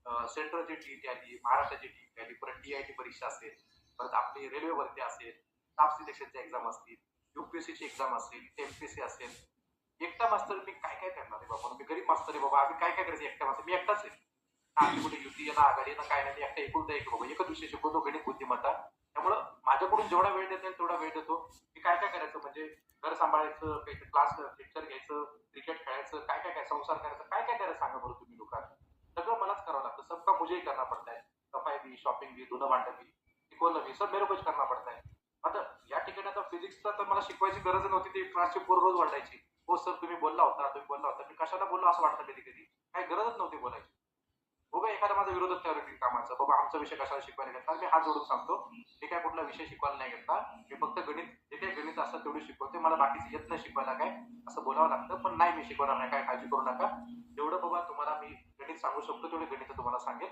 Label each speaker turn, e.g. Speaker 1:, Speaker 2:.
Speaker 1: सेंट्रलची TET आली, महाराष्ट्राची TET आली, परत टीआयटी परीक्षा असेल, परत आपली रेल्वे भरती असेल, स्टाफ सिलेक्शनच्या एक्झाम असतील, यूपीएससीची एक्झाम असेल, एमपीएससी असेल. एकटा मास्तर मी काय काय करणार आहे बाबा, मी गरीब मास्तर आहे बाबा, आम्ही काय काय करायचं एकटा मास्तर, मी एकटाच आहे ना, आम्ही कुठे युती ना आघाडी ना काय नाही, एकटा एकूण एक बाबा, एकच विषय शिकवतो, गणित बुद्धिमत्ता. त्यामुळं माझ्याकडून जेवढा वेळ देता येईल तेवढा वेळ देतो. मी काय काय करायचं म्हणजे घर सांभाळायचं, काही क्लास लेक्चर घ्यायचं, क्रिकेट खेळायचं, काय काय काय संसार करायचं, काय काय करायचं सांगा बरं तुम्ही लोकांना. सगळं मलाच करावं लागतं, सबका मुझे ही करना पडता है. सफाई भी, शॉपिंग भी, धुणं भांडं भी, शिकवणं भी, सब मेरे को करना पडता है. आता या ठिकाणी आता फिजिक्सचा तर मला शिकवायची गरज नव्हती, ती क्लासची पोर रोज वाटायची. हो सर तुम्ही बोलला होता, तुम्ही बोलला होता, मी कशाला बोललो असं वाटतं कधी कधी, काही गरजच नव्हती बोलायची. बघा एखादा माझा विरोधक ठरवतील कामाचा, बाबा आमचा विषय कशाला शिकवायला घेतला, मी हात जोडून सांगतो मी काय कुठला विषय शिकवायला नाही घेतला, मी फक्त गणित जे काही गणित असतं तेवढे शिकवते, मला बाकीचं येत नाही शिकवायला काय, असं बोलावं लागतं. पण नाही मी शिकवणार नाही, काय काळजी करू नका, जेवढं बाबा तुम्हाला मी गणित सांगू शकतो तेवढे गणित तुम्हाला सांगेल.